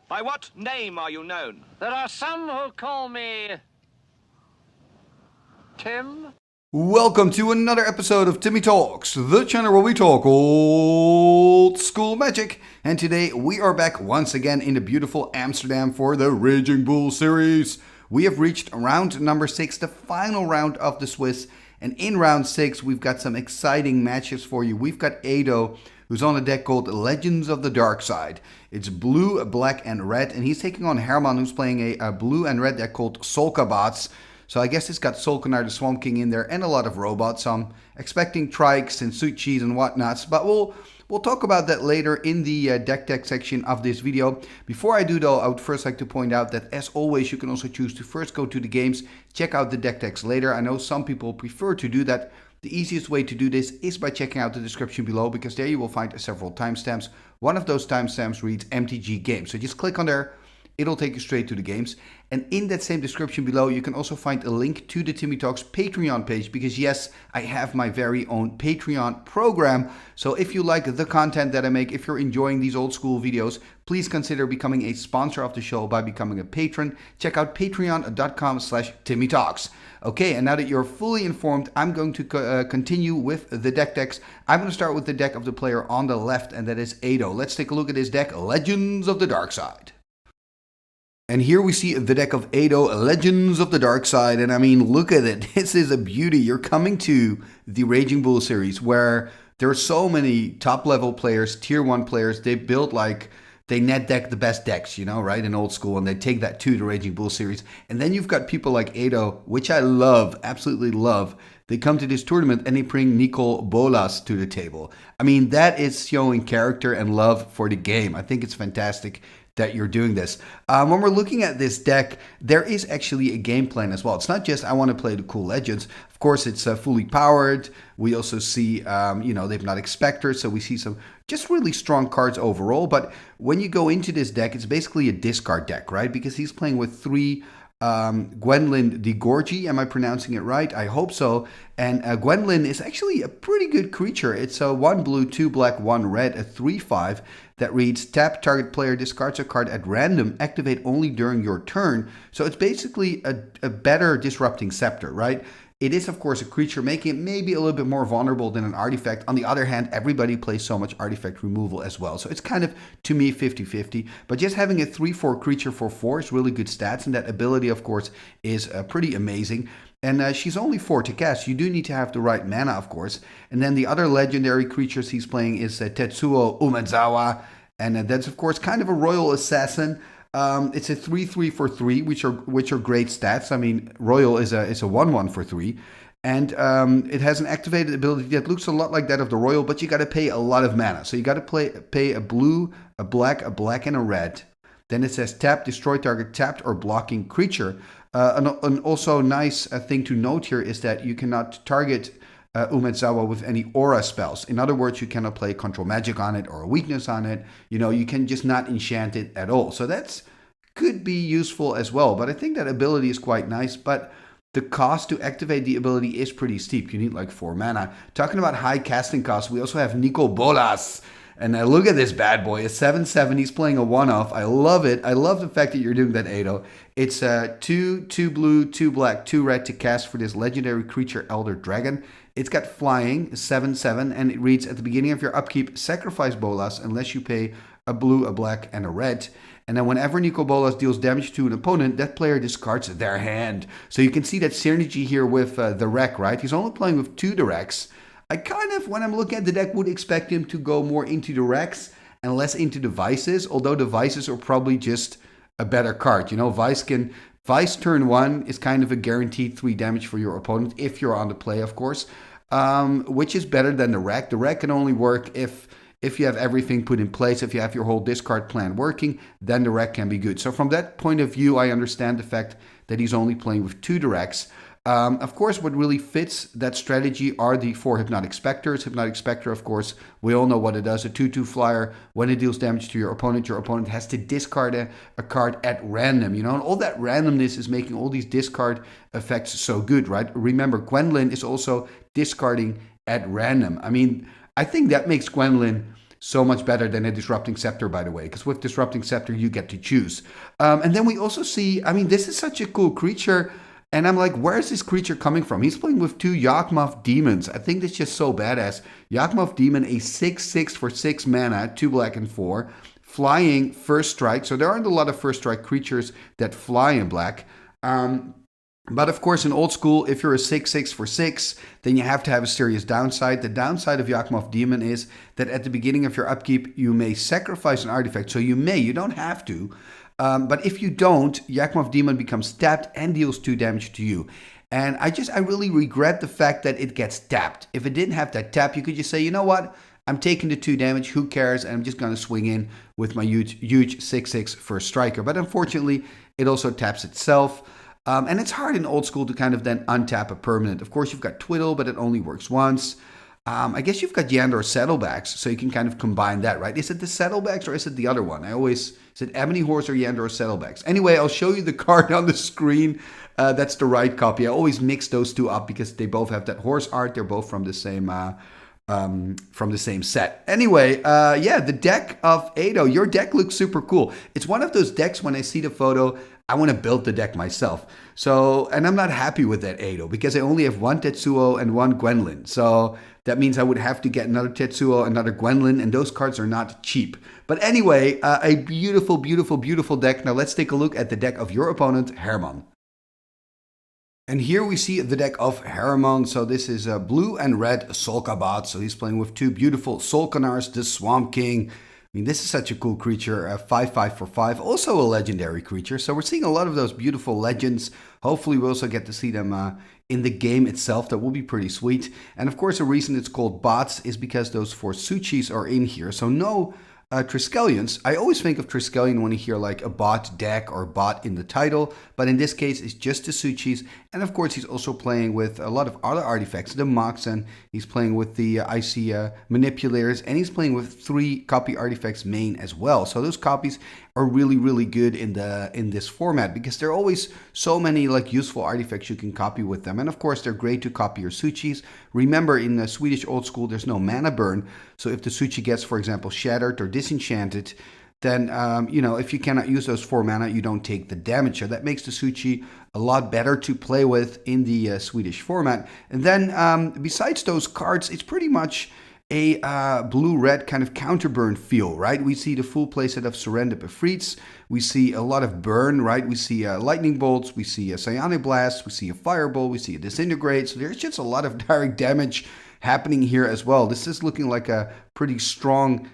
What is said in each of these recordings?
By what name are you known? There are some who call me Tim. Welcome to another episode of Timmy Talks, the channel where we talk old school magic. And today we are back once again in the beautiful Amsterdam for the Raging Bull series. We have reached round number 6, the final round of the Swiss. And in round 6, we've got some exciting matches for you. We've got Ado, who's on a deck called Legends of the Dark Side. It's blue, black, and red. And he's taking on Herman, who's playing a blue and red deck called Sol'kan Bots. So I guess it's got Sol'kan, the Swamp King, in there, and a lot of robots. So I'm expecting trikes and suit cheese and whatnots, but we'll talk about that later in the deck tech section of this video. Before I do though, I would first like to point out that as always, you can also choose to first go to the games, check out the deck techs later. I know some people prefer to do that. The easiest way to do this is by checking out the description below, because there you will find several timestamps. One of those timestamps reads MTG Games. So just click on there. It'll take you straight to the games. And in that same description below, you can also find a link to the Timmy Talks Patreon page, because yes, I have my very own Patreon program. So if you like the content that I make, if you're enjoying these old school videos, please consider becoming a sponsor of the show by becoming a patron. Check out patreon.com/TimmyTalks. Okay, and now that you're fully informed, I'm going to continue with the deck decks. I'm going to start with the deck of the player on the left, and that is Ado. Let's take a look at his deck, Legends of the Dark Side. And here we see the deck of Ado, Legends of the Dark Side. And I mean, look at it. This is a beauty. You're coming to the Raging Bull series where there are so many top level players, tier 1 players. They build they net deck the best decks, you know, right, in old school. And they take that to the Raging Bull series. And then you've got people like Ado, which I love, absolutely love. They come to this tournament and they bring Nicol Bolas to the table. I mean, that is showing character and love for the game. I think it's fantastic that you're doing this. When we're looking at this deck, there is actually a game plan as well. It's not just I want to play the cool legends. Of course, it's fully powered. We also see, the Hypnotic Spectre, so we see some just really strong cards overall. But when you go into this deck, it's basically a discard deck, right? Because he's playing with 3 Gwendolyn de Gorgie. Am I pronouncing it right? I hope so. And Gwendolyn is actually a pretty good creature. It's a 1 blue, 2 black, 1 red, a 3/5 that reads tap, target player discards a card at random, activate only during your turn. So it's basically a better Disrupting Scepter, right? It is, of course, a creature, making it maybe a little bit more vulnerable than an artifact. On the other hand, everybody plays so much artifact removal as well. So it's kind of, to me, 50-50. But just having a 3/4 creature for 4 is really good stats. And that ability, of course, is pretty amazing. And she's only 4 to cast. You do need to have the right mana, of course. And then the other legendary creatures he's playing is Tetsuo Umezawa. And that's, of course, kind of a Royal Assassin. It's a 3/3 for 3, which are great stats. I mean, Royal is a 1/1 for 3. And it has an activated ability that looks a lot like that of the Royal, but you got to pay a lot of mana. So you got to pay a blue, a black, and a red. Then it says tap, destroy target tapped or blocking creature. And also nice thing to note here is that you cannot target Umezawa with any aura spells. In other words, you cannot play control magic on it or a weakness on it. You know, you can just not enchant it at all. So that's could be useful as well. But I think that ability is quite nice. But the cost to activate the ability is pretty steep. You need like 4 mana. Talking about high casting costs, we also have Nicol Bolas. And look at this bad boy, a 7/7. He's playing a 1/off. I love it. I love the fact that you're doing that, Ado. It's 2 blue, 2 black, 2 red to cast for this legendary creature, Elder Dragon. It's got flying, 7/7, and it reads at the beginning of your upkeep, sacrifice Bolas unless you pay a blue, a black, and a red. And then whenever Nicol Bolas deals damage to an opponent, that player discards their hand. So you can see that synergy here with the Wreck, right? He's only playing with 2 directs. I kind of, when I'm looking at the deck, would expect him to go more into the Wrecks and less into the Vices, although the Vices are probably just a better card. You know, Vice turn 1 is kind of a guaranteed 3 damage for your opponent, if you're on the play, of course, which is better than the Wreck. The Wreck can only work if you have everything put in place, if you have your whole discard plan working, then the Wreck can be good. So from that point of view, I understand the fact that he's only playing with 2 directs. Of course, what really fits that strategy are the 4 Hypnotic Spectres. Hypnotic Spectre, of course, we all know what it does. A 2/2 flyer. When it deals damage to your opponent has to discard a card at random. You know, and all that randomness is making all these discard effects so good, right? Remember, Gwendolyn is also discarding at random. I mean, I think that makes Gwendolyn So much better than a Disrupting Scepter, by the way, because with Disrupting Scepter, you get to choose. And then we also see, I mean, this is such a cool creature. And I'm like, where is this creature coming from? He's playing with 2 Yawgmoth Demons. I think that's just so badass. Yawgmoth Demon, a 6/6 for 6 mana, 2 black and 4. Flying, first strike. So there aren't a lot of first strike creatures that fly in black. But of course, in old school, if you're a 6/6 for 6, then you have to have a serious downside. The downside of Yawgmoth Demon is that at the beginning of your upkeep, you may sacrifice an artifact. So you don't have to. But if you don't, Yawgmoth Demon becomes tapped and deals 2 damage to you. And I really regret the fact that it gets tapped. If it didn't have that tap, you could just say, you know what? I'm taking the 2 damage, who cares? And I'm just going to swing in with my huge 6/6 first striker. But unfortunately, it also taps itself. And it's hard in old school to kind of then untap a permanent. Of course, you've got Twiddle, but it only works once. I guess you've got Yandor Saddlebacks, so you can kind of combine that, right? Is it the Saddlebacks or is it the other one? Is it Ebony Horse or Yandor Saddlebacks? Anyway, I'll show you the card on the screen. That's the right copy. I always mix those two up because they both have that horse art. They're both from the same set. Anyway, yeah, the deck of Ado. Your deck looks super cool. It's one of those decks when I see the photo, I want to build the deck myself. So, and I'm not happy with that Ado because I only have 1 Tetsuo and 1 Gwendolyn. So that means I would have to get another Tetsuo, another Gwendolyn, and those cards are not cheap. But anyway, a beautiful, beautiful, beautiful deck. Now let's take a look at the deck of your opponent, Herman. And here we see the deck of Herman. So this is a blue and red Sol'kan Bots. So he's playing with 2 beautiful Sol'kanars, the Swamp King. I mean, this is such a cool creature, 5/5 for 5, also a legendary creature. So we're seeing a lot of those beautiful legends. Hopefully we also get to see them in the game itself. That will be pretty sweet. And of course, the reason it's called bots is because those 4 Suchis are in here. So no Triskelions. I always think of Triskelion when you hear like a bot deck or bot in the title, but in this case it's just the Suchis. And of course he's also playing with a lot of other artifacts, the Moxen, he's playing with the Icy Manipulators, and he's playing with 3 copy artifacts main as well. So those copies are really, really good in this format because there are always so many like useful artifacts you can copy with them. And of course they're great to copy your Suchis. Remember, in the Swedish old school there's no mana burn, so if the Suchi gets, for example, shattered or disenchanted, then if you cannot use those 4 mana, you don't take the damage. So that makes the Suchi a lot better to play with in the Swedish format. And then besides those cards, it's pretty much a blue-red kind of counterburn feel, right? We see the full playset of Surrender Befriets. We see a lot of burn, right? We see lightning bolts, we see a psionic blast, we see a fireball, we see a disintegrate. So there's just a lot of direct damage happening here as well. This is looking like a pretty strong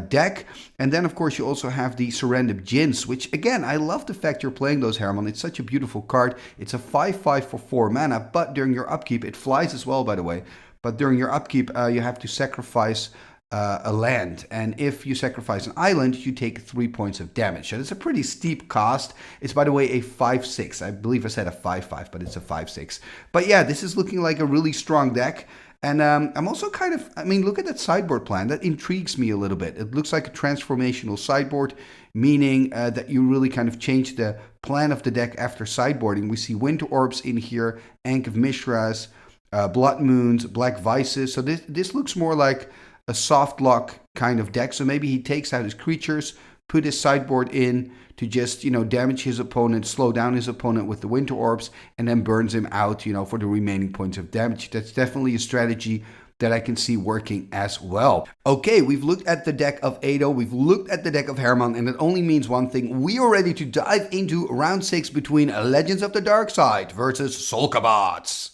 deck. And then of course you also have the Surrender Djinns, which again, I love the fact you're playing those, Herman. It's such a beautiful card. It's a 5/5 for 4 mana, but during your upkeep, it flies as well, by the way. But during your upkeep, you have to sacrifice a land. And if you sacrifice an island, you take 3 points of damage. So it's a pretty steep cost. It's, by the way, a 5/6. I believe I said a 5/5, but it's a 5/6. But yeah, this is looking like a really strong deck. And I'm also kind of, look at that sideboard plan. That intrigues me a little bit. It looks like a transformational sideboard, meaning that you really kind of change the plan of the deck after sideboarding. We see Winter Orbs in here, Ankh of Mishras, Blood Moons, Black Vices. So this looks more like a soft lock kind of deck. So maybe he takes out his creatures, put his sideboard in to just, damage his opponent, slow down his opponent with the Winter Orbs, and then burns him out, for the remaining points of damage. That's definitely a strategy that I can see working as well. Okay, we've looked at the deck of Ado, we've looked at the deck of Herman, and it only means one thing. We are ready to dive into round 6 between Legends of the Dark Side versus Sol'kan Bots.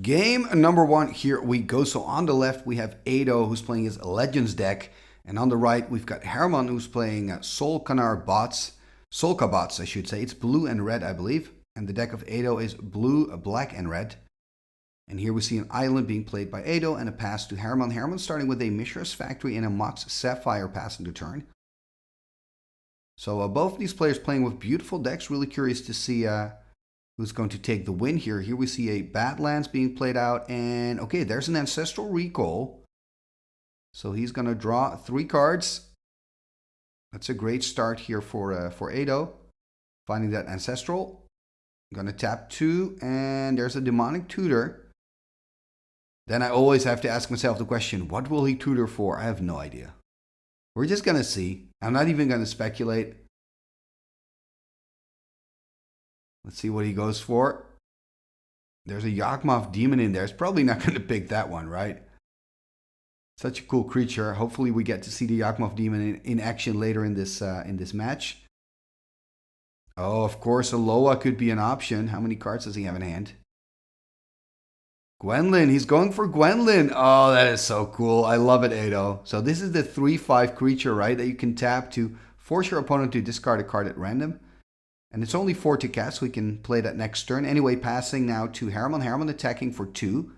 Game number 1, here we go. So on the left, we have Ado, who's playing his Legends deck. And on the right, we've got Herman, who's playing Sol'kan Bots, I should say. It's blue and red, I believe. And the deck of Ado is blue, black, and red. And here we see an island being played by Ado and a pass to Herman. Herman starting with a Mishra's Factory and a Mox Sapphire passing the turn. So both of these players playing with beautiful decks. Really curious to see who's going to take the win here. Here we see a Badlands being played out. And okay, there's an Ancestral Recall. So he's going to draw 3 cards. That's a great start here for Ado. Finding that Ancestral. I'm going to tap 2. And there's a Demonic Tutor. then I always have to ask myself the question, what will he tutor for? I have no idea. We're just going to see. I'm not even going to speculate. Let's see what he goes for. There's a Yakmov demon in there. It's probably not going to pick that one, right? Such a cool creature. Hopefully we get to see the Yakmov demon in action later in this match. Oh, of course, a Loa could be an option. How many cards does he have in hand? Gwendolyn. He's going for Gwendolyn. Oh, that is so cool. I love it, Ado. So this is the 3/5 creature, right, that you can tap to force your opponent to discard a card at random. And it's only 4 to cast, so we can play that next turn. Anyway, passing now to Herman. Herman attacking for 2.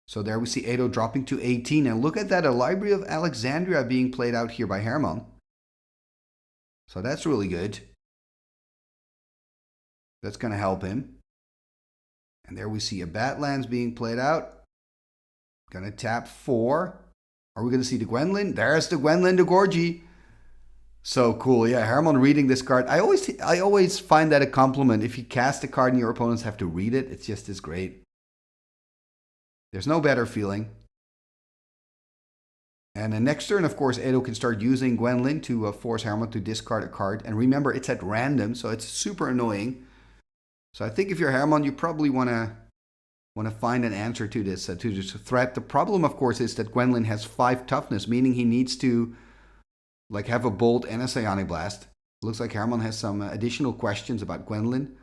So there we see Ado dropping to 18. And look at that, a Library of Alexandria being played out here by Herman. So that's really good. That's going to help him. And there we see a Badlands being played out. Going to tap 4. Are we going to see the Gwendolyn? There's the Gwendolyn de Gorgie. So cool. Yeah, Herman reading this card. I always find that a compliment. If you cast a card and your opponents have to read it, it's just as great. There's no better feeling. And the next turn, of course, Ado can start using Gwendolyn to force Herman to discard a card. And remember, it's at random, so it's super annoying. So I think if you're Herman, you probably want to find an answer to this threat. The problem, of course, is that Gwendolyn has 5 toughness, meaning he needs to have a Bolt and a Psionic Blast. Looks like Herman has some additional questions about Gwendolyn.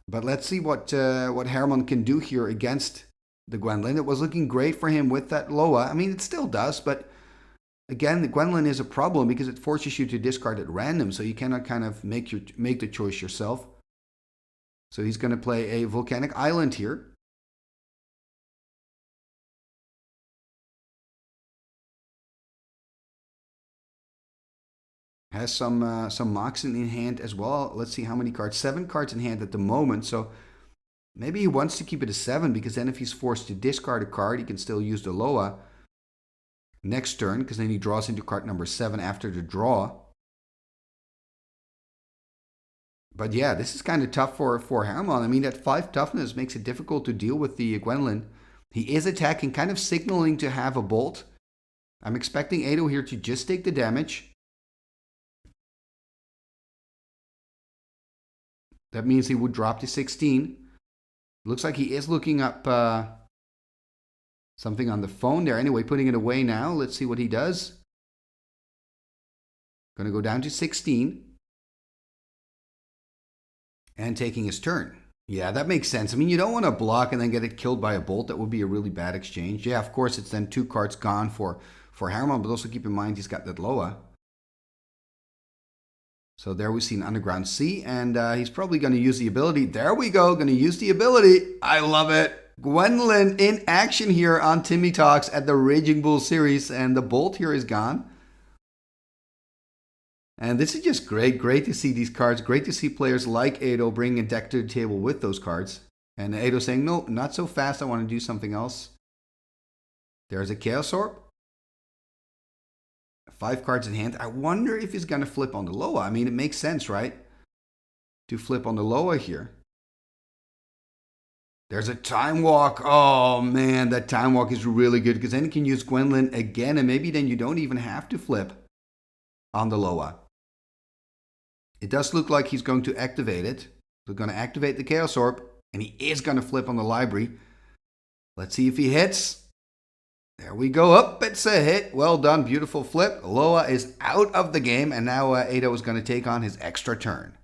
But let's see what Herman can do here against the Gwendolyn. It was looking great for him with that Loa. I mean, it still does, but again, the Gwendolyn is a problem because it forces you to discard at random, so you cannot kind of make the choice yourself. So he's going to play a Volcanic Island here. Has some Moxen in hand as well. Let's see how many cards. 7 cards in hand at the moment. So maybe he wants to keep it a 7, because then if he's forced to discard a card, he can still use the Loa next turn, because then he draws into card number 7 after the draw. But yeah, this is kind of tough for Herman. I mean, that 5 toughness makes it difficult to deal with the Gwendolyn. He is attacking, kind of signaling to have a Bolt. I'm expecting Ado here to just take the damage. That means he would drop to 16. Looks like he is looking up something on the phone there. Anyway, putting it away now. Let's see what he does. Going to go down to 16. And taking his turn. Yeah, that makes sense. I mean, you don't want to block and then get it killed by a Bolt. That would be a really bad exchange. Yeah, of course, it's then 2 cards gone for Herman. But also keep in mind, he's got that Loa. So there we see an Underground Sea, and he's probably going to use the ability. There we go, going to use the ability. I love it. Gwendolyn in action here on Timmy Talks at the Raging Bull series, and the Bolt here is gone. And this is just great. Great to see these cards. Great to see players like Ado bring a deck to the table with those cards. And Ado saying, no, not so fast. I want to do something else. There's a Chaos Orb. 5 cards in hand. I wonder if he's going to flip on the Loa. I mean, it makes sense, right? To flip on the Loa here. There's a Time Walk. Oh, man, that Time Walk is really good, because then you can use Gwendolyn again, and maybe then you don't even have to flip on the Loa. It does look like he's going to activate it. We're going to activate the Chaos Orb, and he is going to flip on the Library. Let's see if he hits. There we go. Up, it's a hit. Well done. Beautiful flip. Loa is out of the game, and now Ado is going to take on his extra turn.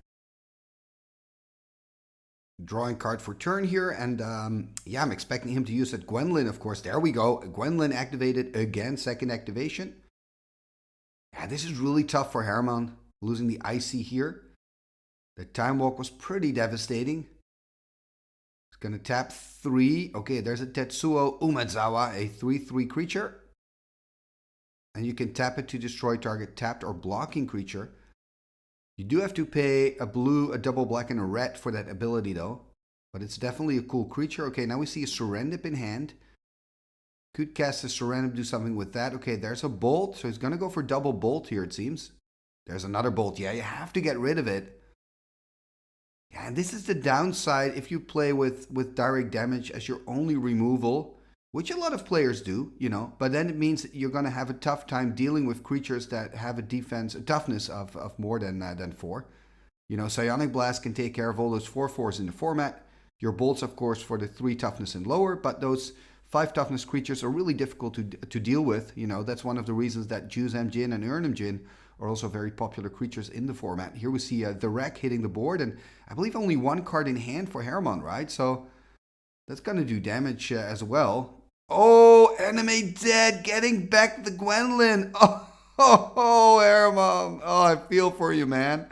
Drawing card for turn here, and yeah, I'm expecting him to use that Gwendolyn, of course. There we go. Gwendolyn activated again. Second activation. Yeah, this is really tough for Herman, losing the IC here. The Time Walk was pretty devastating. Going to tap 3. Okay, there's a Tetsuo Umezawa, a 3/3 creature. And you can tap it to destroy target tapped or blocking creature. You do have to pay a blue, a double black, and a red for that ability though. But it's definitely a cool creature. Okay, now we see a Serendip in hand. Could cast a Serendip, do something with that. Okay, there's a Bolt. So he's going to go for double Bolt here, it seems. There's another Bolt. Yeah, you have to get rid of it. Yeah, and this is the downside if you play with direct damage as your only removal, which a lot of players do, you know, but then it means that you're going to have a tough time dealing with creatures that have a toughness of more than 4. You know, Psionic Blast can take care of all those 4/4s in the format. Your bolts, of course, for the 3 toughness and lower, but those 5 toughness creatures are really difficult to deal with. You know, that's one of the reasons that Juzam Jin and Urnam Jin are also very popular creatures in the format. Here we see the Wreck hitting the board, and I believe only 1 card in hand for Herman, right? So that's going to do damage as well. Oh, Enemy dead, getting back the Gwendolyn. Oh, Herman. Oh, I feel for you, man.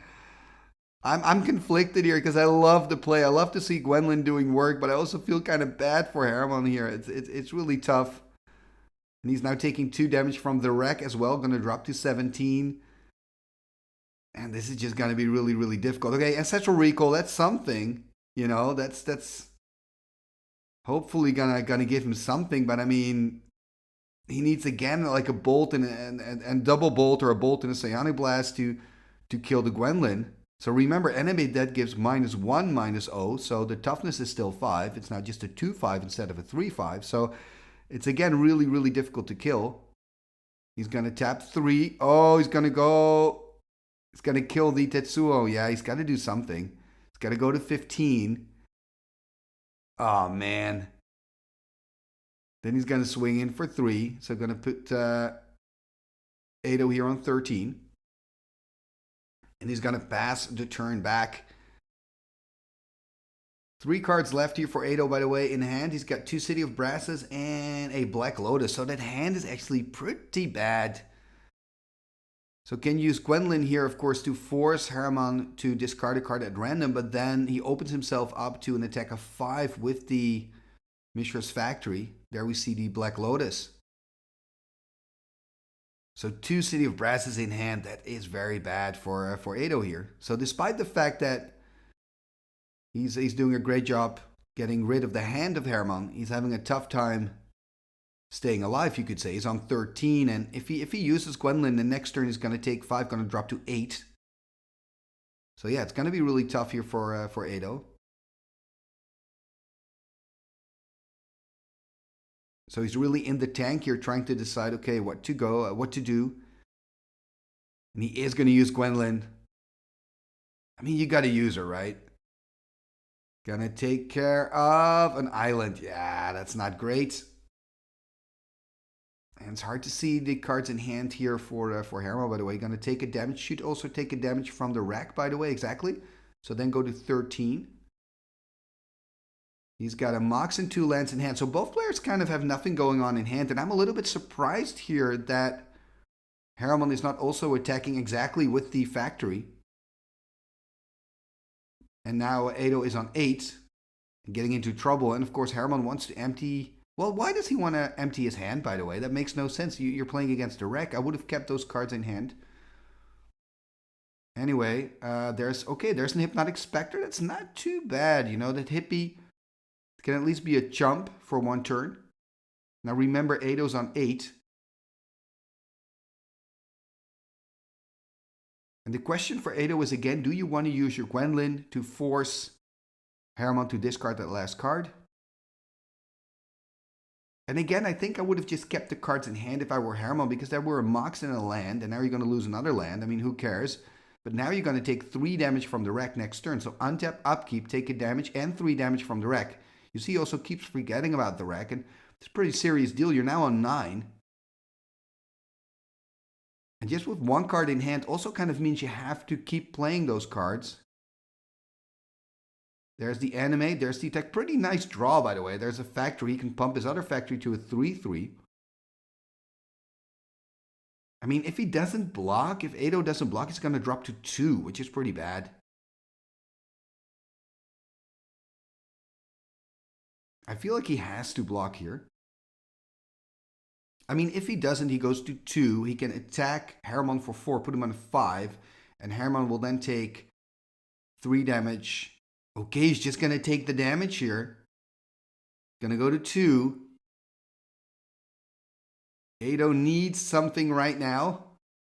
I'm conflicted here because I love the play. I love to see Gwendolyn doing work, but I also feel kind of bad for Herman here. It's really tough. And he's now taking 2 damage from the Wreck as well. Going to drop to 17. And this is just going to be really, really difficult. Okay, Ancestral Recall, that's something. You know, that's hopefully gonna give him something. But I mean, he needs again like a bolt and double bolt or a bolt and a Psionic Blast to kill the Gwendolyn. So remember, enemy dead gives -1/-0, so the toughness is still 5. It's now just a 2/5 instead of a 3/5. So it's again really, really difficult to kill. He's going to tap 3. Oh, he's going to go. He's going to kill the Tetsuo. Yeah, he's got to do something. He's got to go to 15. Oh, man. Then he's going to swing in for 3. So going to put Ado here on 13. And he's going to pass the turn back. 3 cards left here for Ado, by the way, in hand. He's got 2 City of Brasses and a Black Lotus. So that hand is actually pretty bad. So can use Gwendolyn here, of course, to force Herman to discard a card at random. But then he opens himself up to an attack of 5 with the Mishra's Factory. There we see the Black Lotus. So 2 City of Brasses in hand, that is very bad for Ado here. So despite the fact that he's doing a great job getting rid of the hand of Herman, he's having a tough time staying alive, you could say. He's on 13, and if he uses Gwendolyn, the next turn he's going to take 5, going to drop to 8. So yeah, it's going to be really tough here for Ado. So he's really in the tank here, trying to decide, okay, what to do. And he is going to use Gwendolyn. I mean, you got to use her, right? Gonna take care of an island. Yeah, that's not great. And it's hard to see the cards in hand here for Herman, by the way. Gonna take a damage. Should also take a damage from the Wreck, by the way, exactly. So then go to 13. He's got a Mox and 2 lands in hand. So both players kind of have nothing going on in hand. And I'm a little bit surprised here that Herman is not also attacking exactly with the Factory. And now Ado is on 8, getting into trouble. And of course, Herman wants to empty. Well, why does he want to empty his hand, by the way? That makes no sense. You're playing against a Wreck. I would have kept those cards in hand. Anyway, there's an Hypnotic Spectre. That's not too bad. You know, that Hippie can at least be a chump for 1 turn. Now remember, Ado's on 8. And the question for Ado is again, do you want to use your Gwendolyn to force Herman to discard that last card? And again, I think I would have just kept the cards in hand if I were Herman, because there were a Mox and a land, and now you're going to lose another land. I mean, who cares? But now you're going to take 3 damage from the Wreck next turn. So untap, upkeep, take a damage, and 3 damage from the Wreck. You see, he also keeps forgetting about the Wreck, and it's a pretty serious deal. You're now on 9. And just with 1 card in hand also kind of means you have to keep playing those cards. There's the Animate, there's the attack. Pretty nice draw, by the way. There's a Factory. He can pump his other Factory to a 3/3. I mean, if he doesn't block, if Ado doesn't block, he's going to drop to 2, which is pretty bad. I feel like he has to block here. I mean, if he doesn't, he goes to 2. He can attack Herman for 4, put him on 5, and Herman will then take 3 damage. Okay, he's just going to take the damage here. Going to go to 2. Ado needs something right now.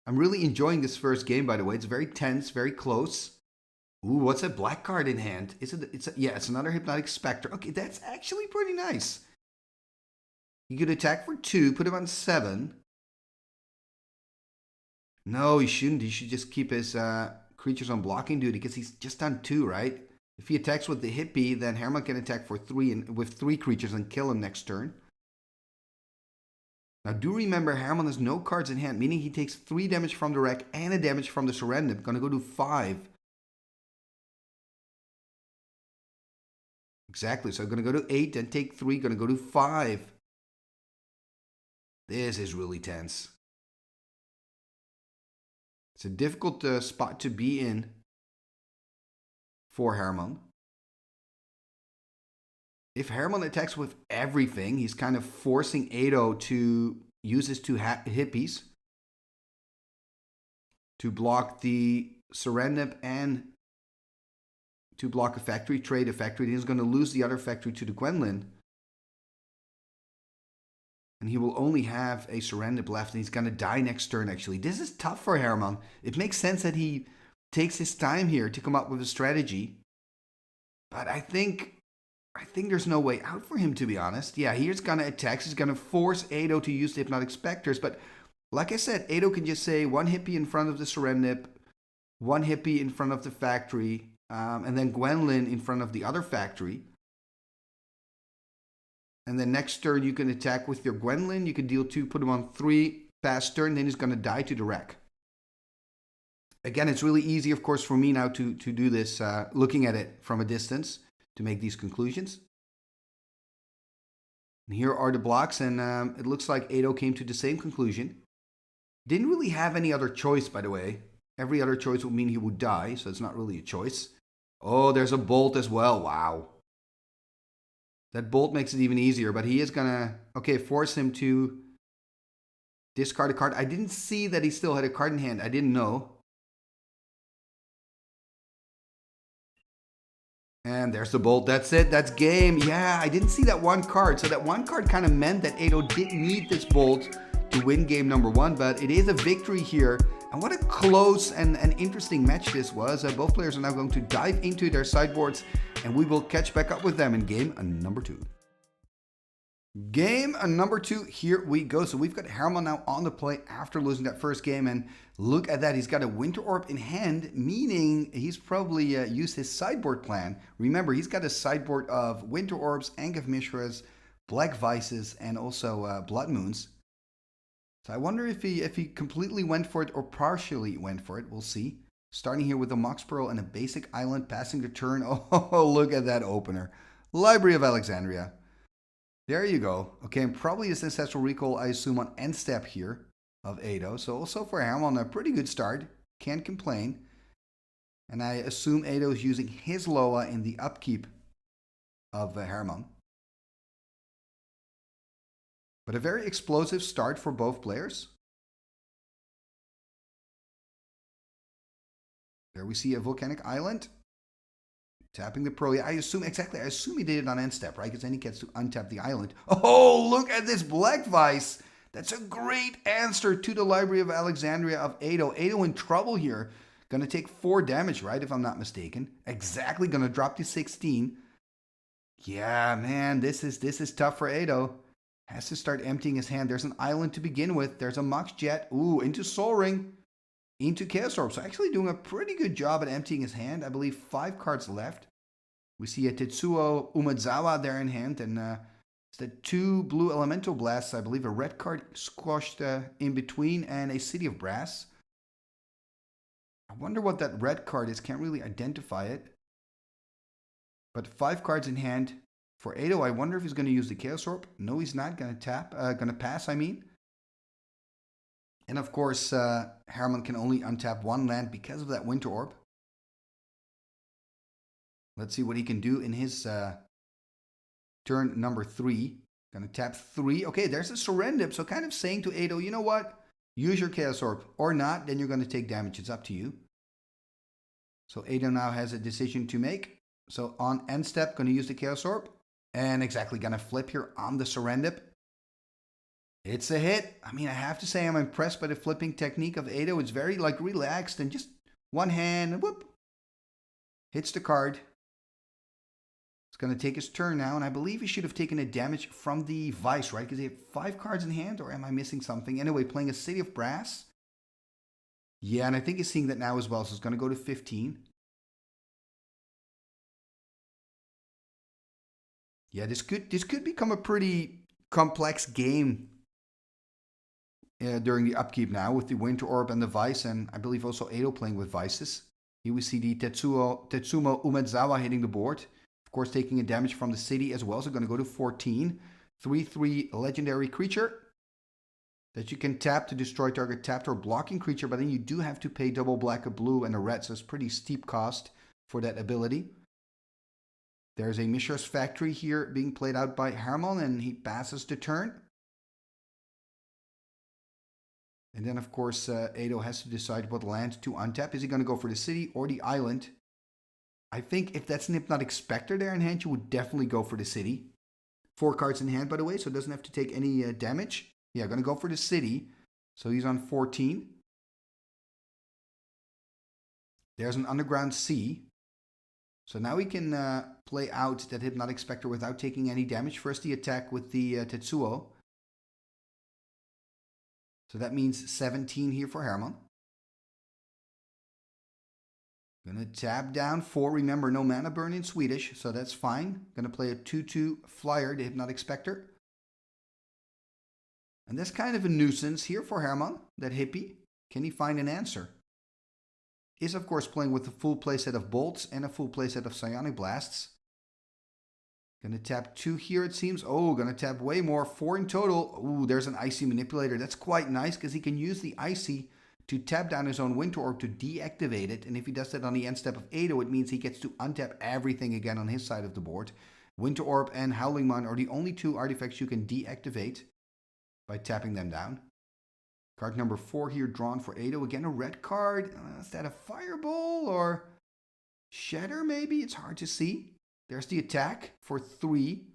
I'm really enjoying this first game, by the way. It's very tense, very close. Ooh, what's that black card in hand? Is it? Yeah, it's another Hypnotic Spectre. Okay, that's actually pretty nice. You could attack for 2, put him on 7. No, he shouldn't. He should just keep his creatures on blocking duty because he's just done 2, right? If he attacks with the Hippie, then Herman can attack for 3 and with 3 creatures and kill him next turn. Now, do remember, Herman has no cards in hand, meaning he takes 3 damage from the wreck and a damage from the surrender. Gonna go to 5. Exactly, so I'm gonna go to 8, then take 3, gonna go to 5. This is really tense. It's a difficult spot to be in for Herman. If Herman attacks with everything, he's kind of forcing Ado to use his 2 hippies to block the Serendip and to block a factory, trade a factory. He's going to lose the other factory to the Gwendolyn. And he will only have a Serendip left, and he's going to die next turn, actually. This is tough for Herman. It makes sense that he takes his time here to come up with a strategy. But I think there's no way out for him, to be honest. Yeah, he's going to attack. He's going to force Ado to use the Hypnotic Spectres. But like I said, Ado can just say 1 hippie in front of the Serendip, 1 hippie in front of the factory, and then Gwendolyn in front of the other factory. And then next turn you can attack with your Gwendolyn. You can deal 2, put him on 3, pass turn, then he's going to die to the wreck. Again, it's really easy, of course, for me now to do this, looking at it from a distance, to make these conclusions. And here are the blocks, and it looks like Ado came to the same conclusion. Didn't really have any other choice, by the way. Every other choice would mean he would die, so it's not really a choice. Oh, there's a bolt as well. Wow. That bolt makes it even easier, but he is going to, okay, force him to discard a card. I didn't see that he still had a card in hand. I didn't know. And there's the bolt. That's it. That's game. Yeah, I didn't see that 1 card. So that 1 card kind of meant that Ado didn't need this bolt to win game number 1, but it is a victory here. And what a close and interesting match this was. Both players are now going to dive into their sideboards, and we will catch back up with them in game number 2. Game number 2, here we go. So we've got Herman now on the play after losing that first game, and look at that. He's got a Winter Orb in hand, meaning he's probably used his sideboard plan. Remember, he's got a sideboard of Winter Orbs, Angav Mishras, Black Vices, and also Blood Moons. So I wonder if he completely went for it or partially went for it. We'll see. Starting here with a Mox Pearl and a basic island, passing the turn. Oh, look at that opener. Library of Alexandria. There you go. Okay, and probably his Ancestral Recall, I assume, on end step here of Ado. So also for Herman, a pretty good start. Can't complain. And I assume Ado is using his Loa in the upkeep of Herman. But a very explosive start for both players. There we see a Volcanic Island. Tapping the Pro. Yeah, I assume he did it on end step, right? Because then he gets to untap the island. Oh, look at this Black Vice. That's a great answer to the Library of Alexandria of Ado. Ado in trouble here. Gonna take 4 damage, right? If I'm not mistaken. Exactly, gonna drop to 16. Yeah, man, this is tough for Ado. Has to start emptying his hand. There's an island to begin with. There's a Mox Jet. Ooh, into Sol Ring. Into Chaos Orb. So actually doing a pretty good job at emptying his hand. I believe 5 cards left. We see a Tetsuo Umezawa there in hand. And it's the 2 blue Elemental Blasts. I believe a red card squashed in between. And a City of Brass. I wonder what that red card is. Can't really identify it. But 5 cards in hand. For Ado, I wonder if he's going to use the Chaos Orb. No, he's not going to pass, I mean. And of course, Herman can only untap 1 land because of that Winter Orb. Let's see what he can do in his turn number 3. Going to tap 3. Okay, there's a Serendip. So kind of saying to Ado, you know what? Use your Chaos Orb. Or not, then you're going to take damage. It's up to you. So Ado now has a decision to make. So on end step, going to use the Chaos Orb. And exactly going to flip here on the Serendip. It's a hit. I mean, I have to say I'm impressed by the flipping technique of Ado. It's very relaxed and just one hand, whoop. Hits the card. It's going to take his turn now, and I believe he should have taken a damage from the Vice, right? Because he had 5 cards in hand, or am I missing something? Anyway, playing a City of Brass. Yeah, and I think he's seeing that now as well, so it's going to go to 15. Yeah, this could become a pretty complex game during the upkeep now with the Winter Orb and the Vice, and I believe also Edo playing with Vices. Here we see the Tetsumo Umezawa hitting the board. Of course, taking a damage from the city as well, so going to go to 14. 3/3 legendary creature that you can tap to destroy target tapped or blocking creature, but then you do have to pay double black, a blue, and a red, so it's pretty steep cost for that ability. There's a Mishra's Factory here being played out by Herman, and he passes the turn. And then, of course, Edo has to decide what land to untap. Is he going to go for the city or the island? I think if that's an Hypnotic Spectre there in hand, you would definitely go for the city. 4 cards in hand, by the way, so it doesn't have to take any damage. Yeah, going to go for the city. So he's on 14. There's an Underground Sea. So now we can play out that Hypnotic Spectre without taking any damage. First the attack with the Tetsuo. So that means 17 here for Herman. Gonna tap down 4. Remember, no mana burn in Swedish, so that's fine. Gonna play a 2/2 flyer, the Hypnotic Spectre. And that's kind of a nuisance here for Herman, that hippie. Can he find an answer? Is, of course, playing with a full playset of Bolts and a full playset of Psionic Blasts. Gonna tap 2 here, it seems. Oh, gonna tap way more. 4 in total. Ooh, there's an Icy Manipulator. That's quite nice, because he can use the Icy to tap down his own Winter Orb to deactivate it. And if he does that on the end step of Edo, it means he gets to untap everything again on his side of the board. Winter Orb and Howling Mine are the only 2 artifacts you can deactivate by tapping them down. Card number 4 here drawn for Edo. Again, a red card. Is that a Fireball or Shatter maybe? It's hard to see. There's the attack for 3.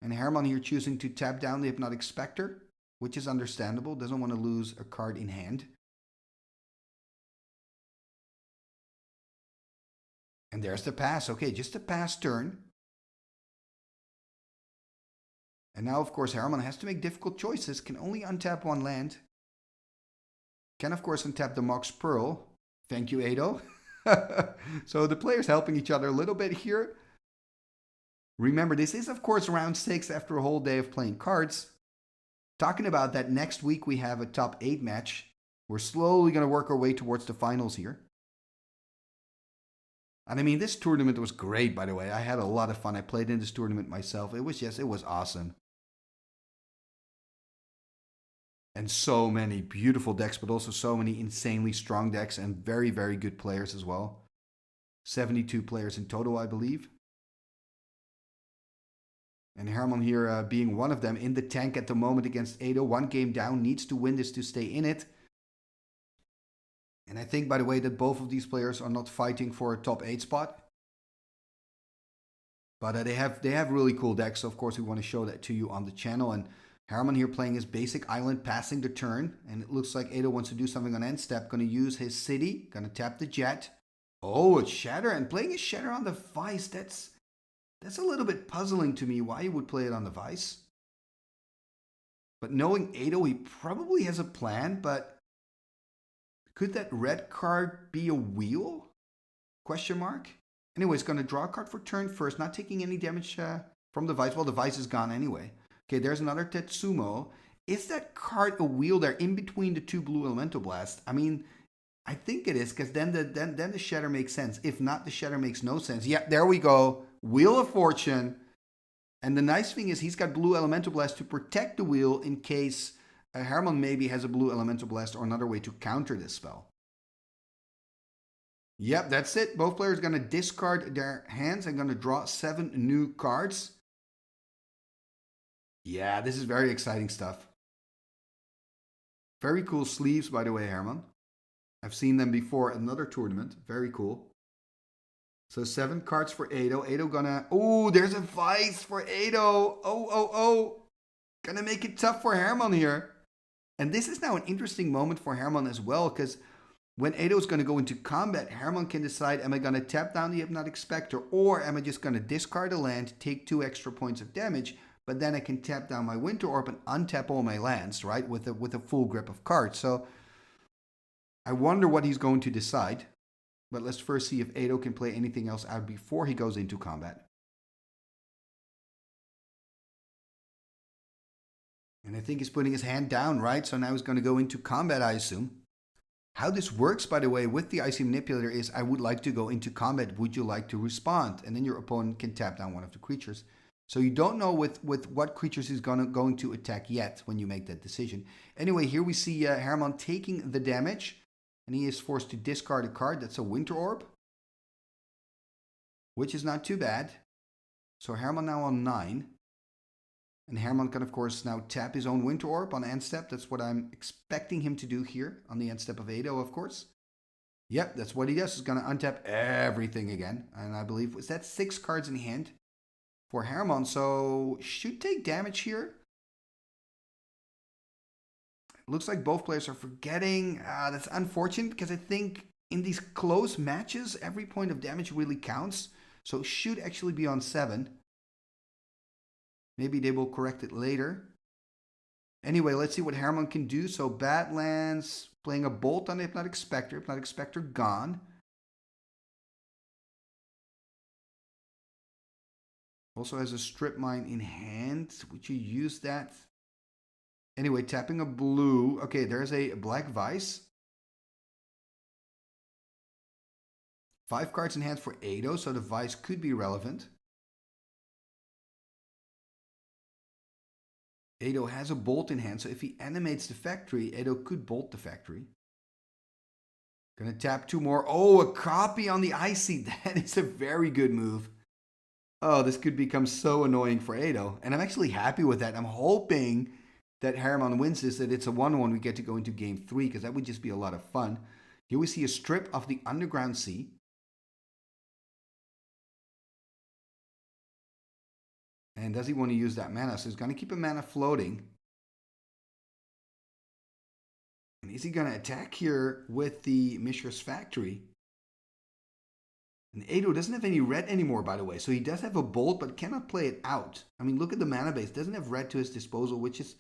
And Herman here choosing to tap down the Hypnotic Spectre, which is understandable. Doesn't want to lose a card in hand. And there's the pass. Okay, just a pass turn. And now, of course, Herman has to make difficult choices. Can only untap 1 land. Can, of course, untap the Mox Pearl. Thank you, Edo. So the players helping each other a little bit here. Remember, this is, of course, round 6 after a whole day of playing cards. Talking about that, next week we have a top 8 match. We're slowly going to work our way towards the finals here. And I mean, this tournament was great, by the way. I had a lot of fun. I played in this tournament myself. It was awesome. And so many beautiful decks, but also so many insanely strong decks and very, very good players as well. 72 players in total, I believe. And Herman here being one of them in the tank at the moment against Edo. 1 game down, needs to win this to stay in it. And I think, by the way, that both of these players are not fighting for a top 8 spot. But they have really cool decks, so of course we want to show that to you on the channel. And Herman here playing his basic island, passing the turn. And it looks like Edo wants to do something on end step. Going to use his city. Going to tap the jet. Oh, it's Shatter. And playing a Shatter on the Vice. That's a little bit puzzling to me why he would play it on the Vice. But knowing Edo, he probably has a plan. But could that red card be a wheel? Question mark. Anyway, it's going to draw a card for turn first. Not taking any damage from the Vice. Well, the Vice is gone anyway. Okay, there's another Tetsumo. Is that card a wheel there in between the 2 blue Elemental Blasts? I mean, I think it is, because then the Shatter makes sense. If not, the Shatter makes no sense. Yeah, there we go. Wheel of Fortune. And the nice thing is he's got blue Elemental Blast to protect the wheel in case Herman maybe has a blue Elemental Blast or another way to counter this spell. Yep, that's it. Both players are going to discard their hands and going to draw 7 new cards. Yeah, this is very exciting stuff. Very cool sleeves, by the way, Herman. I've seen them before at another tournament. Very cool. So 7 cards for Edo. Edo gonna... Oh, there's a Vice for Edo. Oh. Gonna make it tough for Herman here. And this is now an interesting moment for Herman as well, because When Ado is going to go into combat, Herman can decide, am I going to tap down the Hypnotic Spectre, or am I just going to discard a land, take 2 extra points of damage, but then I can tap down my Winter Orb and untap all my lands, right, with a full grip of cards. So I wonder what he's going to decide. But let's first see if Ado can play anything else out before he goes into combat. And I think he's putting his hand down, right? So now he's going to go into combat, I assume. How this works, by the way, with the IC Manipulator is, I would like to go into combat. Would you like to respond? And then your opponent can tap down one of the creatures. So you don't know with what creatures he's going to attack yet when you make that decision. Anyway, here we see Herman taking the damage. And he is forced to discard a card. That's a Winter Orb, which is not too bad. So Herman now on 9. And Herman can, of course, now tap his own Winter Orb on end step. That's what I'm expecting him to do here on the end step of Ado, of course. Yep, that's what he does. He's going to untap everything again. And I believe, was that 6 cards in hand for Herman? So should take damage here. Looks like both players are forgetting. That's unfortunate because I think in these close matches, every point of damage really counts. So it should actually be on 7. Maybe they will correct it later. Anyway, let's see what Herman can do. So Badlands, playing a Bolt on the Hypnotic Spectre. Hypnotic Spectre gone. Also has a Strip Mine in hand. Would you use that? Anyway, tapping a blue. Okay, there's a Black Vice. 5 cards in hand for Ado, so the Vice could be relevant. Ado has a Bolt in hand, so if he animates the factory, Ado could bolt the factory. Gonna tap 2 more. Oh, a copy on the IC. That is a very good move. Oh, this could become so annoying for Ado. And I'm actually happy with that. I'm hoping that Herman wins this, that it's a 1-1, we get to go into game 3, because that would just be a lot of fun. Here we see a strip of the Underground Sea. And does he want to use that mana? So he's going to keep a mana floating. And is he going to attack here with the Mishra's Factory? And Ado doesn't have any red anymore, by the way. So he does have a Bolt, but cannot play it out. I mean, look at the mana base. Doesn't have red to his disposal, which is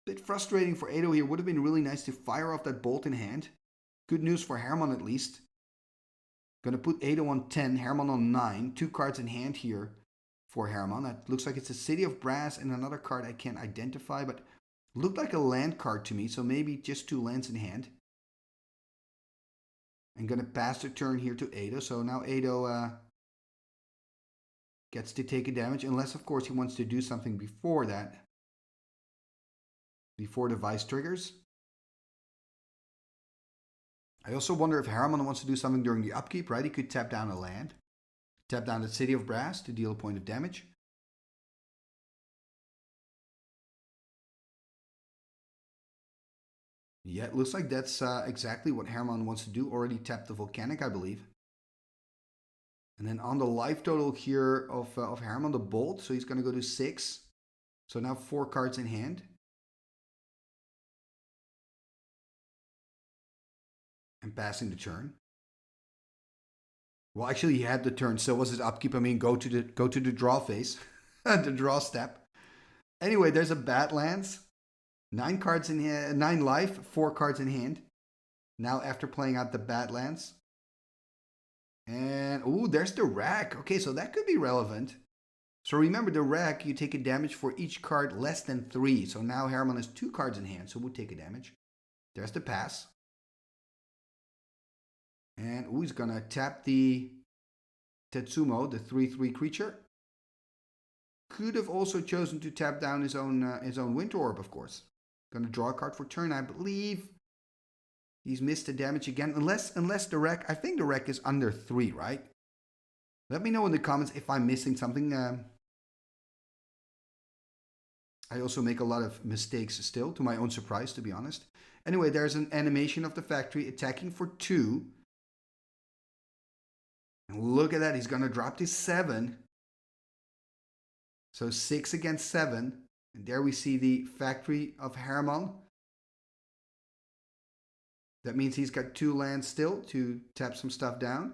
bit frustrating for Ado here. Would have been really nice to fire off that Bolt in hand. Good news for Herman at least. Gonna put Ado on 10, Herman on 9. 2 cards in hand here for Herman. That looks like it's a City of Brass and another card I can't identify, but looked like a land card to me, so maybe just 2 lands in hand. I'm gonna pass the turn here to Ado, so now Ado gets to take a damage, unless of course he wants to do something before that. Before the Vice triggers. I also wonder if Herman wants to do something during the upkeep, right? He could tap down a land. Tap down the City of Brass to deal a point of damage. Yeah, it looks like that's exactly what Herman wants to do. Already tapped the Volcanic, I believe. And then on the life total here of Herman, the Bolt. So he's going to go to 6. So now 4 cards in hand. And passing the turn. Well, actually, he had the turn. So was his upkeep. I mean, go to the draw phase, the draw step. Anyway, there's a Badlands. 9 cards in hand, 9 life, 4 cards in hand. Now after playing out the Badlands. And ooh, there's the Rack. Okay, so that could be relevant. So remember the Rack, you take a damage for each card less than 3. So now Herman has 2 cards in hand, so we'll take a damage. There's the pass. And ooh, he's gonna tap the Tetsumo, the 3/3 creature. Could have also chosen to tap down his own Winter Orb, of course. Gonna draw a card for turn, I believe. He's missed the damage again, unless the Wreck. I think the Wreck is under 3, right? Let me know in the comments if I'm missing something. I also make a lot of mistakes still, to my own surprise, to be honest. Anyway, there's an animation of the factory attacking for 2. And look at that, he's gonna drop to 7. So 6 against 7. And there we see the factory of Herman. That means he's got 2 lands still to tap some stuff down.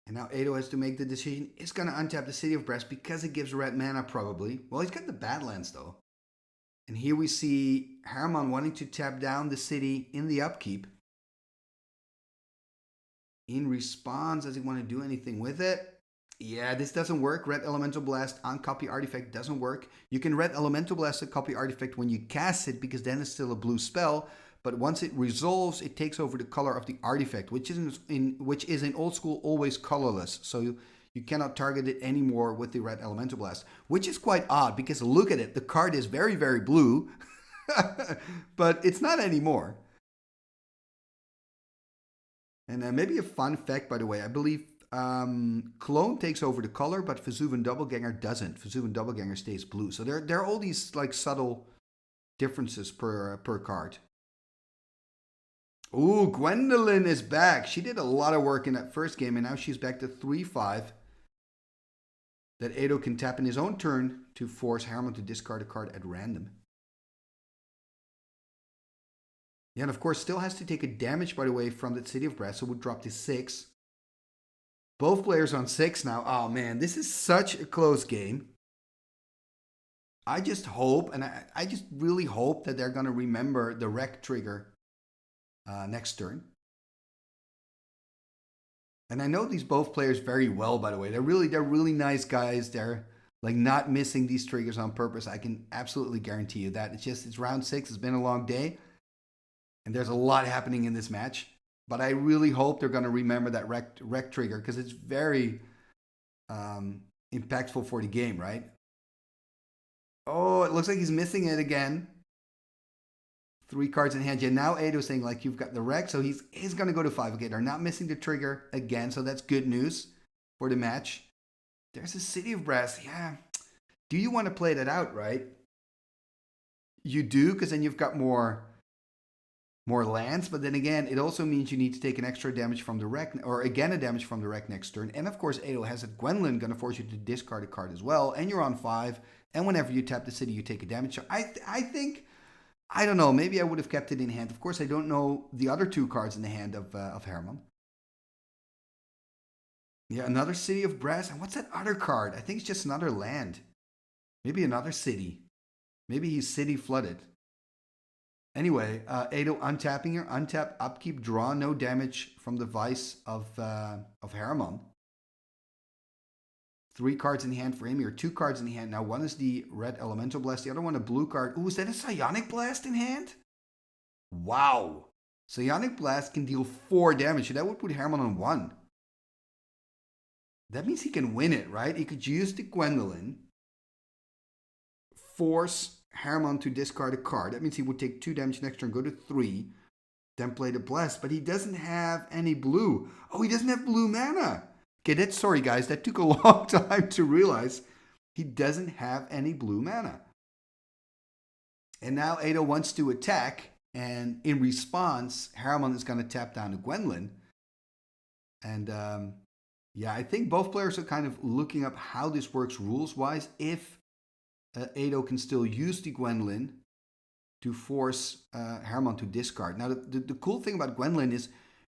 And now Edo has to make the decision. He's going to untap the City of Brass because it gives red mana probably. Well, he's got the Badlands though. And here we see Herman wanting to tap down the city in the upkeep. In response, does he want to do anything with it? Yeah, this doesn't work. Red Elemental Blast on copy artifact doesn't work. You can Red Elemental Blast a copy artifact when you cast it because then it's still a blue spell. But once it resolves, it takes over the color of the artifact, which is in old school always colorless. So you cannot target it anymore with the Red Elemental Blast, which is quite odd because look at it. The card is very, very blue, but it's not anymore. And maybe a fun fact, by the way, I believe Clone takes over the color, but Vesuvian Doubleganger doesn't. Vesuvian Doubleganger stays blue. So there are all these like subtle differences per card. Ooh, Gwendolyn is back. She did a lot of work in that first game, and now she's back to 3-5. That Edo can tap in his own turn to force Herman to discard a card at random. Yeah, and of course, still has to take a damage, by the way, from the City of Brass, so would drop to 6. Both players on 6 now. Oh, man, this is such a close game. I just hope, and I just really hope that they're going to remember the wreck trigger next turn. And I know these both players very well, by the way. They're really nice guys. They're like not missing these triggers on purpose. I can absolutely guarantee you that. It's round 6. It's been a long day. And there's a lot happening in this match. But I really hope they're going to remember that wreck trigger because it's very impactful for the game, right? Oh, it looks like he's missing it again. 3 cards in hand. Yeah, now Edo's saying like you've got the wreck, so he's going to go to 5. Okay, they're not missing the trigger again, so that's good news for the match. There's a City of Brass. Yeah. Do you want to play that out, right? You do, because then you've got more lands, but then again, it also means you need to take an extra damage from the wreck, or again a damage from the wreck next turn. And of course, Edo has a Gwendolyn going to force you to discard a card as well, and you're on 5. And whenever you tap the city, you take a damage. So I think, I don't know, maybe I would have kept it in hand. Of course, I don't know the other 2 cards in the hand of Herman. Yeah, another City of Brass. And what's that other card? I think it's just another land. Maybe another city. Maybe he's city flooded. Anyway, Edo untapping here. Untap, upkeep, draw. No damage from the Vice of Herman. 3 cards in hand for him here. 2 cards in hand. Now, one is the Red Elemental Blast. The other one, a blue card. Ooh, is that a Psionic Blast in hand? Wow. Psionic Blast can deal 4 damage. So that would put Herman on 1. That means he can win it, right? He could use the Gwendolyn. Force Herman to discard a card. That means he would take 2 damage next turn, go to 3. Then play the Blast. But he doesn't have any blue. Oh, he doesn't have blue mana. Okay, sorry guys, that took a long time to realize. He doesn't have any blue mana. And now Edo wants to attack, and in response, Herman is going to tap down to Gwendolyn. And yeah, I think both players are kind of looking up how this works rules-wise. If Edo can still use the Gwendolyn to force Herman to discard. Now, the cool thing about Gwendolyn is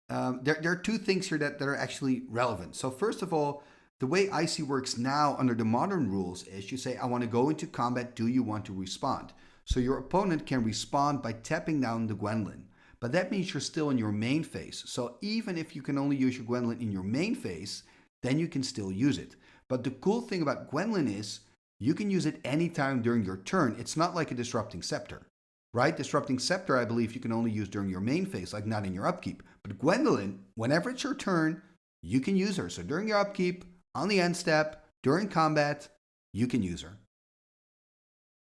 there are 2 things here that are actually relevant. So first of all, the way Icy works now under the modern rules is you say, I want to go into combat, do you want to respond? So your opponent can respond by tapping down the Gwendolyn. But that means you're still in your main phase. So even if you can only use your Gwendolyn in your main phase, then you can still use it. But the cool thing about Gwendolyn is you can use it anytime during your turn. It's not like a Disrupting Scepter. Right? Disrupting Scepter, I believe you can only use during your main phase, like not in your upkeep. But Gwendolyn, whenever it's your turn, you can use her. So during your upkeep, on the end step, during combat, you can use her.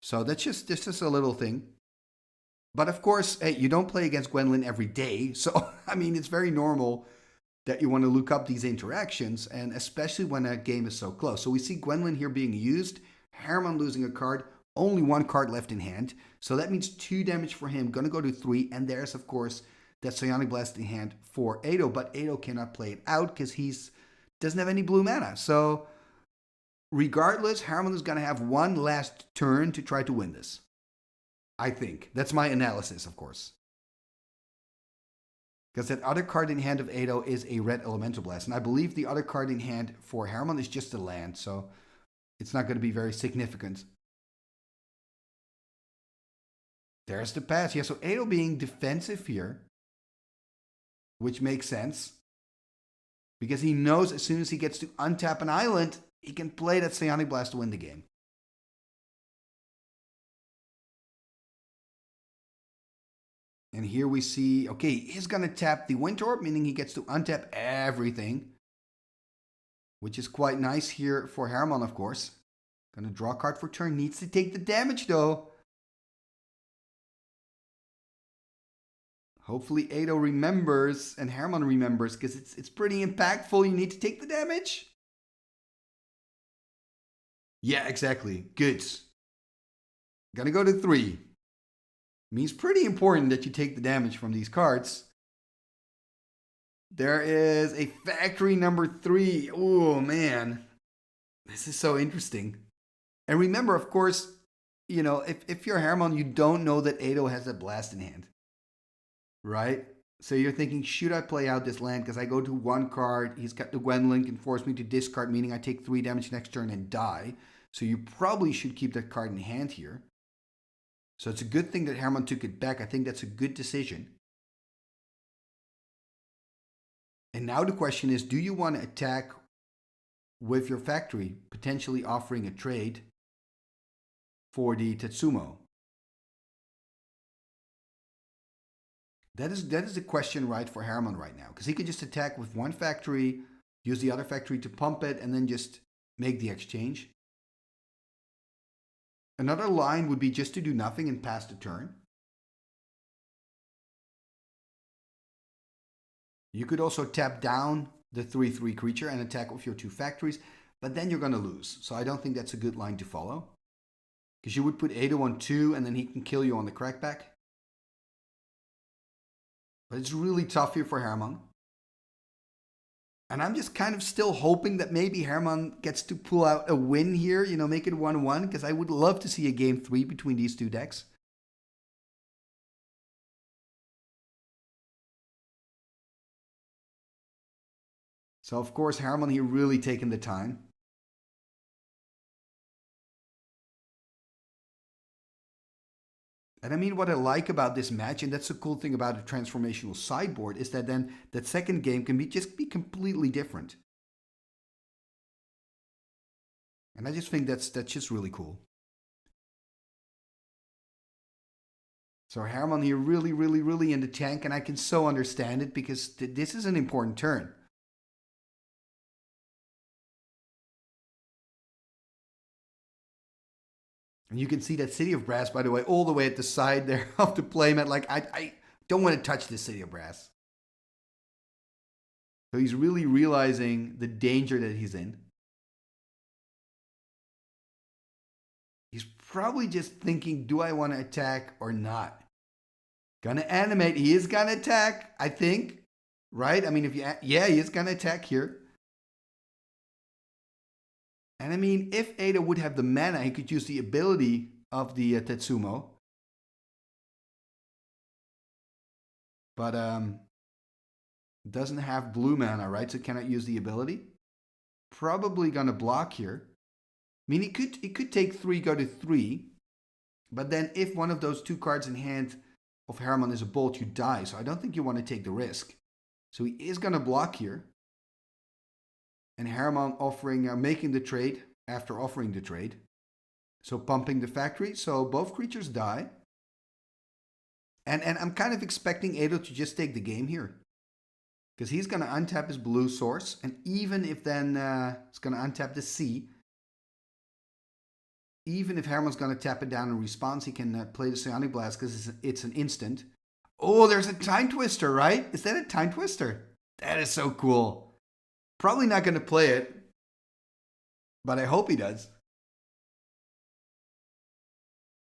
So that's just a little thing. But of course, hey, you don't play against Gwendolyn every day. So, I mean, it's very normal that you want to look up these interactions, and especially when a game is so close. So we see Gwendolyn here being used, Herman losing a card, only 1 card left in hand. So that means 2 damage for him, going to go to 3. And there's, of course, that Psionic Blast in hand for Edo. But Edo cannot play it out because he doesn't have any blue mana. So regardless, Herman is going to have one last turn to try to win this. I think. That's my analysis, of course. Because that other card in hand of Edo is a red Elemental Blast. And I believe the other card in hand for Herman is just a land. So it's not going to be very significant. There's the pass. Yeah, so Edo being defensive here. Which makes sense. Because he knows as soon as he gets to untap an island, he can play that Psionic Blast to win the game. And here we see, okay, he's going to tap the Wind Orb, meaning he gets to untap everything. Which is quite nice here for Herman, of course. Going to draw a card for turn. Needs to take the damage, though. Hopefully Edo remembers and Herman remembers, because it's pretty impactful. You need to take the damage. Yeah, exactly. Good. Gonna go to 3. Means pretty important that you take the damage from these cards. There is a factory number 3. Oh, man. This is so interesting. And remember, of course, you know, if you're Herman, you don't know that Edo has a blast in hand. Right? So you're thinking, should I play out this land? Because I go to 1 card. He's got the Gwendolyn, can force me to discard, meaning I take 3 damage next turn and die. So you probably should keep that card in hand here. So it's a good thing that Herman took it back. I think that's a good decision. And now the question is, do you want to attack with your factory, potentially offering a trade for the Tetsumo? That is the question, right, for Herman right now. Because he could just attack with 1 factory, use the other factory to pump it, and then just make the exchange. Another line would be just to do nothing and pass the turn. You could also tap down the 3/3 creature and attack with your 2 factories, but then you're going to lose. So I don't think that's a good line to follow. Because you would put Edo on 2 and then he can kill you on the crackback. But it's really tough here for Herman. And I'm just kind of still hoping that maybe Herman gets to pull out a win here, you know, make it 1-1, because I would love to see a game 3 between these 2 decks. So, of course, Herman here really taking the time. And I mean, what I like about this match, and that's the cool thing about a transformational sideboard, is that then that second game can just be completely different. And I just think that's just really cool. So Herman here really in the tank, and I can so understand it, because this is an important turn. And you can see that City of Brass, by the way, all the way at the side there of the playmat. Like, I don't want to touch this City of Brass. So he's really realizing the danger that he's in. He's probably just thinking, do I want to attack or not? Gonna animate. He is gonna attack, I think. Right? I mean, yeah, he is gonna attack here. And I mean, if Edo would have the mana, he could use the ability of the Tetsumo. But doesn't have blue mana, right? So cannot use the ability. Probably gonna block here. I mean, it could take 3, go to 3. But then if one of those 2 cards in hand of Herman is a bolt, you die. So I don't think you want to take the risk. So he is gonna block here. And Herman making the trade after offering the trade. So pumping the factory. So both creatures die. And I'm kind of expecting Edo to just take the game here. Because he's going to untap his blue source. And even if then it's going to untap the sea. Even if Herman's going to tap it down in response, he can play the Psionic Blast because it's an instant. Oh, there's a Time Twister, right? Is that a Time Twister? That is so cool. Probably not going to play it, but I hope he does.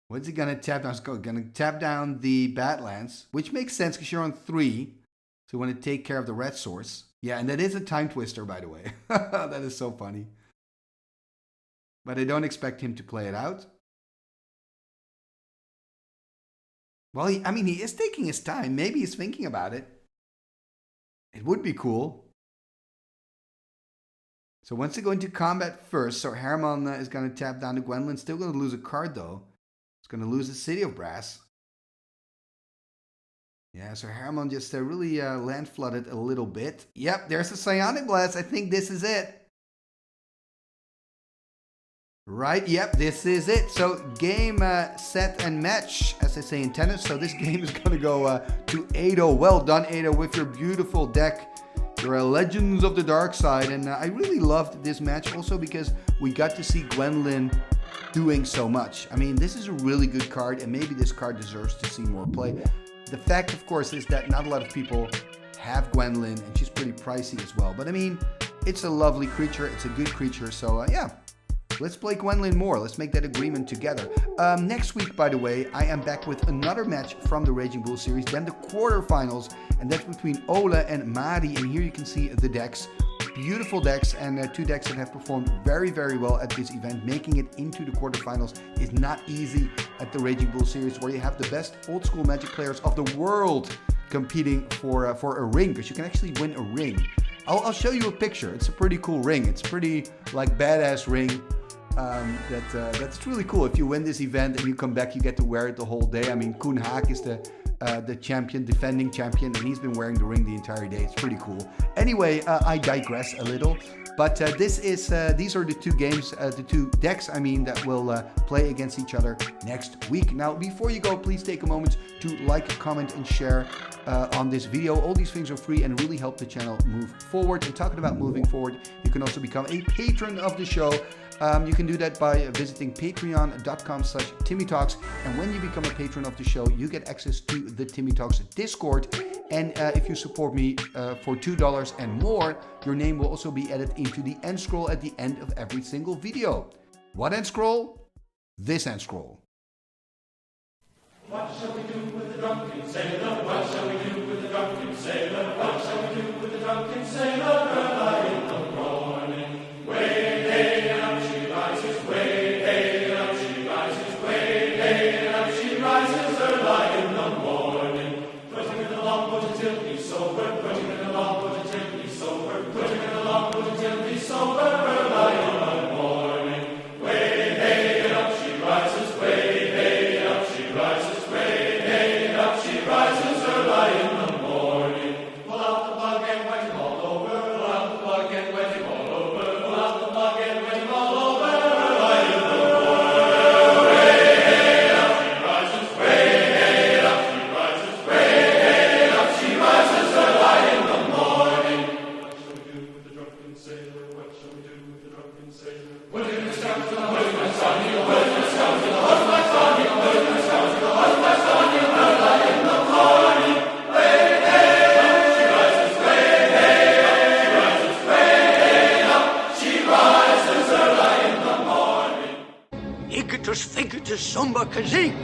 What's he going to tap down? He's going to tap down the Badlands, which makes sense because you're on 3. So you want to take care of the red source. Yeah, and that is a Time Twister, by the way. That is so funny. But I don't expect him to play it out. Well, I mean, he is taking his time. Maybe he's thinking about it. It would be cool. So once they go into combat first, so Herman is going to tap down the Gwendolyn. Still going to lose a card, though. He's going to lose the City of Brass. Yeah, so Herman just really land flooded a little bit. Yep, there's the Psionic Blast. I think this is it. Right, yep, this is it. So game, set, and match, as they say in tennis. So this game is going to go to Ado. Well done, Ado, with your beautiful deck. Your Legends of the Dark Side. And I really loved this match also because we got to see Gwendolyn doing so much. I mean, this is a really good card, and maybe this card deserves to see more play. The fact, of course, is that not a lot of people have Gwendolyn, and she's pretty pricey as well. But I mean, it's a lovely creature. It's a good creature. So yeah, let's play Gwendolyn more. Let's make that agreement together. Next week, by the way, I am back with another match from the Raging Bull series, then the quarterfinals, and that's between Ola and Mari. And here you can see the decks. Beautiful decks, and two decks that have performed very, very well at this event. Making it into the quarterfinals is not easy at the Raging Bull series, where you have the best old school Magic players of the world competing for a ring, because you can actually win a ring. I'll show you a picture. It's a pretty cool ring. It's pretty like badass ring. That's really cool. If you win this event and you come back, you get to wear it the whole day. I mean, Koen Haak is the champion, defending champion, and he's been wearing the ring the entire day. It's pretty cool. Anyway, I digress a little, but these are the two games, the two decks, I mean, that will play against each other next week. Now, before you go, please take a moment to like, comment, and share on this video. All these things are free and really help the channel move forward. And talking about moving forward, you can also become a patron of the show. You can do that by visiting patreon.com/TimmyTalks. And when you become a patron of the show, you get access to the Timmy Talks Discord. And if you support me for $2 and more, your name will also be added into the end scroll at the end of every single video. What end scroll? This end scroll. What shall we do with the drunken sailor? What shall we do with the drunken sailor? What shall we do with the drunken sailor? Early in the morning, way hey, and up she rises. Way hey, and up she rises. Way hey, and up she rises. Early in the morning, putting in the longboat until he's sober. Putting in the longboat until he's sober. Putting in the longboat until he's sober. Early in the morning, way hey, and up she rises. Way hey, and up she rises. Rises early in the morning. Pull out the plug and wet him all over. Pull out the plug and wet him all over. Pull out the plug and wet him all over. Early in the morning. Way hey up she rises. Way hey up she rises. Way hey up she rises early in the morning. What shall we do with the drunken sailor? What shall we do with the drunken sailor? Put him in the scouts to the husband's son. He'll put him in the scouts to the husband's son. He'll put him in the scouts to the husband's son. He'll early in the morning. Way hey up she rises. Way hey up she rises. Way hey up she rises early in the morning. Icketus ficketus somber kazee.